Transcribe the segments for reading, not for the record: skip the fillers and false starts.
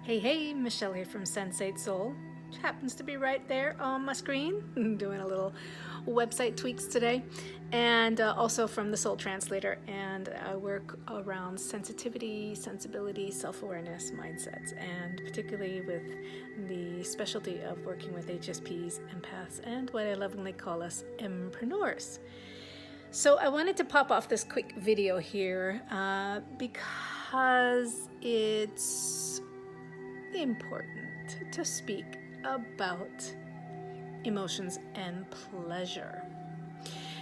Hey, Michelle here from Sensate Soul, which happens to be right there on my screen. Doing a little website tweaks today, and also from the Soul Translator. And I work around sensitivity, sensibility, self-awareness, mindsets, and particularly with the specialty of working with HSPs, empaths, and what I lovingly call us empreneurs. So I wanted to pop off this quick video here because it's important to speak about emotions and pleasure.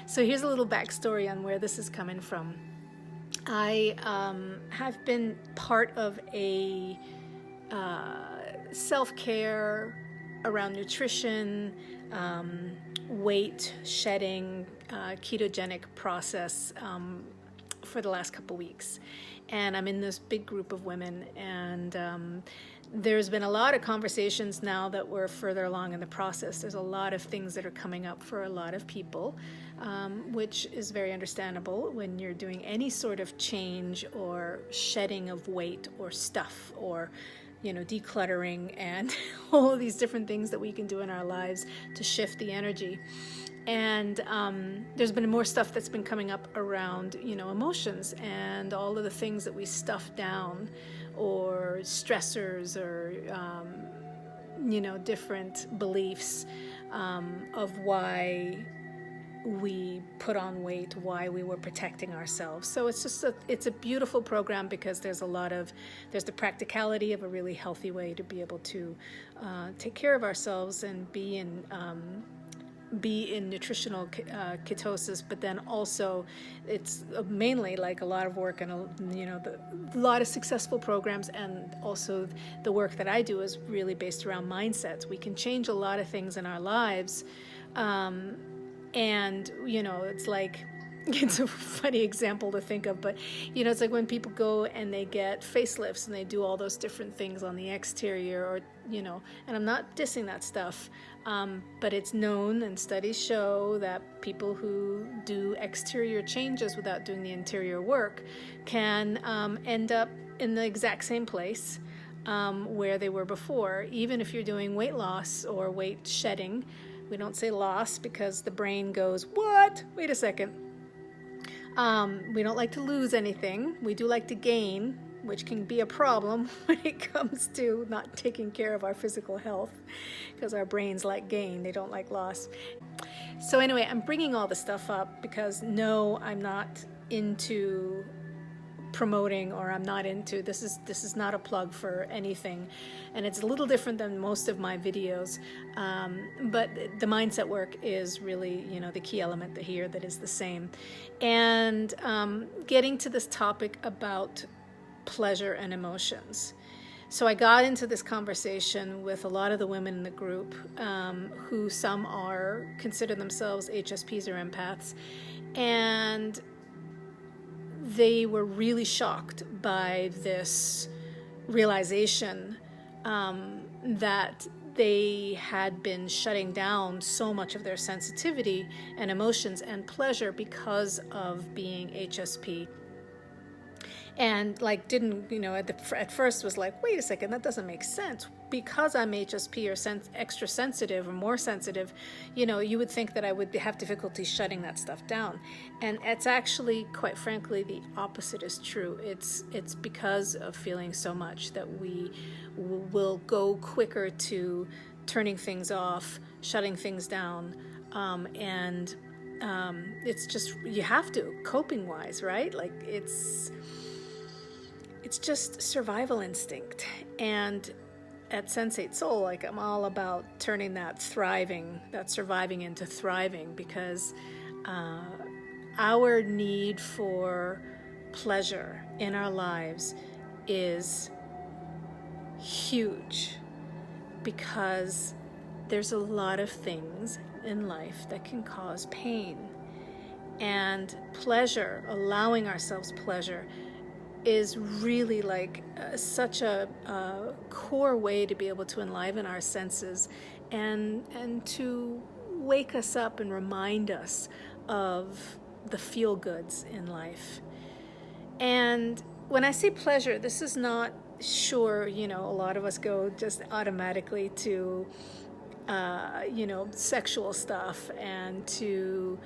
So here's a little backstory on where this is coming from. I have been part of a self-care around nutrition, weight shedding, ketogenic process for the last couple weeks. And I'm in this big group of women, and there's been a lot of conversations now that we're further along in the process. There's a lot of things that are coming up for a lot of people, which is very understandable when you're doing any sort of change or shedding of weight or stuff or decluttering and all of these different things that we can do in our lives to shift the energy. And there's been more stuff that's been coming up around, emotions and all of the things that we stuff down, or stressors, or, different beliefs of why we put on weight, why we were protecting ourselves. So it's a beautiful program because there's the practicality of a really healthy way to be able to take care of ourselves and be in nutritional ketosis, but then also it's mainly like a lot of work and a lot of successful programs, and also the work that I do is really based around mindsets. We can change a lot of things in our lives, and it's like, it's a funny example to think of, but it's like when people go and they get facelifts and they do all those different things on the exterior, or and I'm not dissing that stuff, but it's known and studies show that people who do exterior changes without doing the interior work can end up in the exact same place where they were before. Even if you're doing weight loss or weight shedding, we don't say loss because the brain goes, what? Wait a second. We don't like to lose anything. We do like to gain, which can be a problem when it comes to not taking care of our physical health, because our brains like gain, they don't like loss. So anyway, I'm bringing all this stuff up because no, I'm not into promoting, or I'm not into, this is not a plug for anything, and it's a little different than most of my videos, but the mindset work is really the key element here that is the same. And getting to this topic about pleasure and emotions. So I got into this conversation with a lot of the women in the group, who some consider themselves HSPs or empaths, and they were really shocked by this realization that they had been shutting down so much of their sensitivity and emotions and pleasure because of being HSP. And didn't, at first was like, wait a second, that doesn't make sense. Because I'm HSP or extra sensitive or more sensitive, you would think that I would have difficulty shutting that stuff down. And it's actually, quite frankly, the opposite is true. It's because of feeling so much that we will go quicker to turning things off, shutting things down, and it's just, you have to, coping-wise, right? It's just survival instinct. And at Sensate Soul, I'm all about turning that surviving into thriving, because our need for pleasure in our lives is huge, because there's a lot of things in life that can cause pain. And pleasure, allowing ourselves pleasure, is really such a core way to be able to enliven our senses and to wake us up and remind us of the feel-goods in life. And when I say pleasure, this is not sure, you know, a lot of us go just automatically to, you know, sexual stuff and to,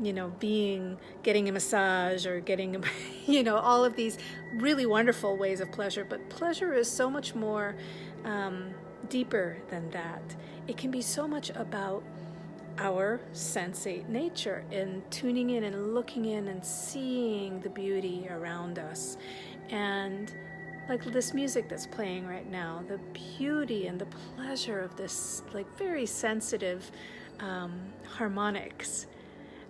you know, getting a massage or getting, you know, all of these really wonderful ways of pleasure. But pleasure is so much more deeper than that. It can be so much about our sensate nature and tuning in and looking in and seeing the beauty around us. And like this music that's playing right now, the beauty and the pleasure of this like very sensitive harmonics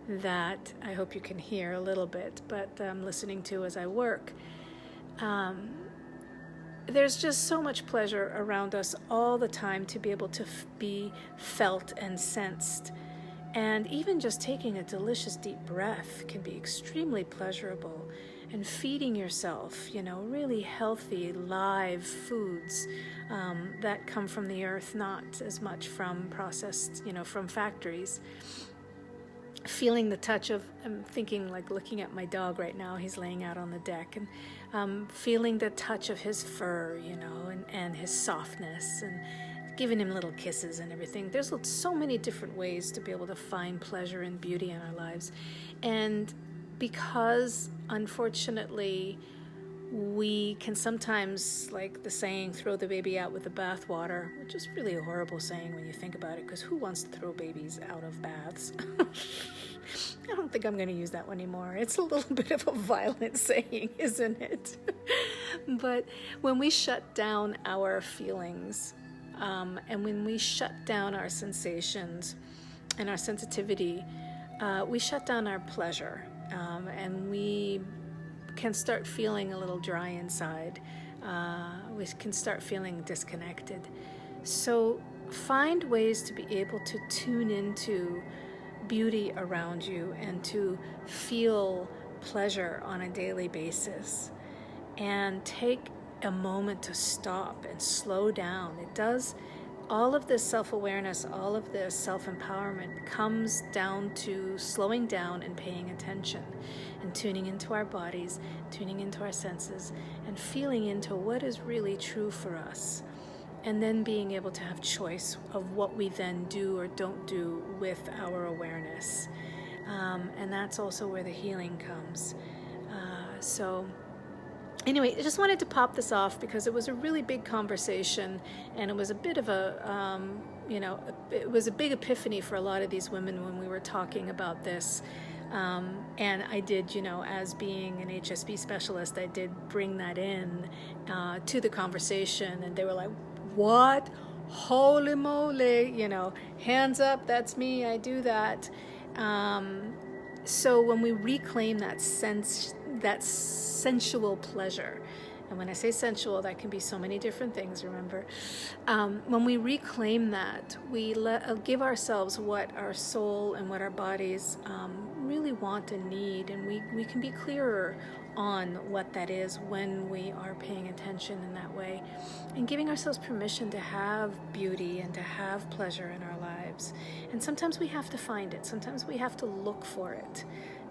that I hope you can hear a little bit, but I'm listening to as I work. There's just so much pleasure around us all the time to be able to be felt and sensed. And even just taking a delicious deep breath can be extremely pleasurable. And feeding yourself, you know, really healthy, live foods that come from the earth, not as much from processed, you know, from factories. Feeling the touch of, I'm thinking like looking at my dog right now, he's laying out on the deck, and feeling the touch of his fur, you know, and his softness, and giving him little kisses and everything. There's so many different ways to be able to find pleasure and beauty in our lives. And because unfortunately we can sometimes, like the saying, throw the baby out with the bathwater, which is really a horrible saying when you think about it, because who wants to throw babies out of baths? I don't think I'm going to use that one anymore. It's a little bit of a violent saying, isn't it? But when we shut down our feelings, and when we shut down our sensations and our sensitivity, we shut down our pleasure, and we can start feeling a little dry inside. We can start feeling disconnected. So find ways to be able to tune into beauty around you and to feel pleasure on a daily basis. And take a moment to stop and slow down. It does. All of this self-awareness, all of this self-empowerment comes down to slowing down and paying attention and tuning into our bodies, tuning into our senses, and feeling into what is really true for us. And then being able to have choice of what we then do or don't do with our awareness. And that's also where the healing comes. Anyway, I just wanted to pop this off because it was a really big conversation, and it was a bit of a, you know, it was a big epiphany for a lot of these women when we were talking about this. And I did, you know, as being an HSP specialist, I did bring that in to the conversation, and they were like, what? Holy moly, you know, hands up, that's me, I do that. So when we reclaim that sensual pleasure, and when I say sensual, that can be so many different things, remember. When we reclaim that, we give ourselves what our soul and what our bodies really want and need, and we can be clearer on what that is when we are paying attention in that way, and giving ourselves permission to have beauty and to have pleasure in our lives. And sometimes we have to find it. Sometimes we have to look for it,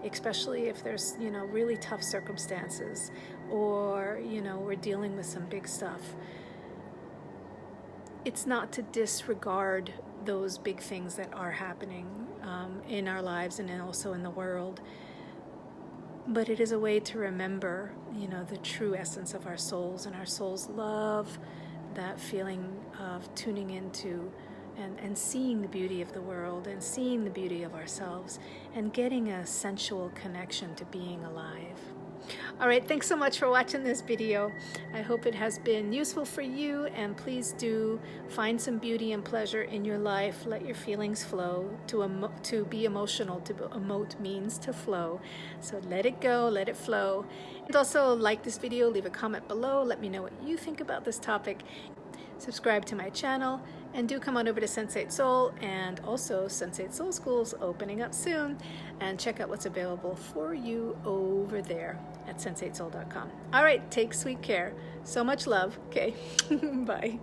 especially if there's, you know, really tough circumstances, or, you know, we're dealing with some big stuff. It's not to disregard those big things that are happening in our lives and also in the world, but it is a way to remember, you know, the true essence of our souls, and our souls love that feeling of tuning into and seeing the beauty of the world and seeing the beauty of ourselves and getting a sensual connection to being alive. All right, thanks so much for watching this video. I hope it has been useful for you, and please do find some beauty and pleasure in your life. Let your feelings flow. To be emotional, to emote means to flow. So let it go, let it flow. And also like this video, leave a comment below. Let me know what you think about this topic. Subscribe to my channel, and do come on over to Sensate Soul, and also Sensate Soul School's opening up soon, and check out what's available for you over there at sensatesoul.com. All right, take sweet care. So much love. Okay, bye.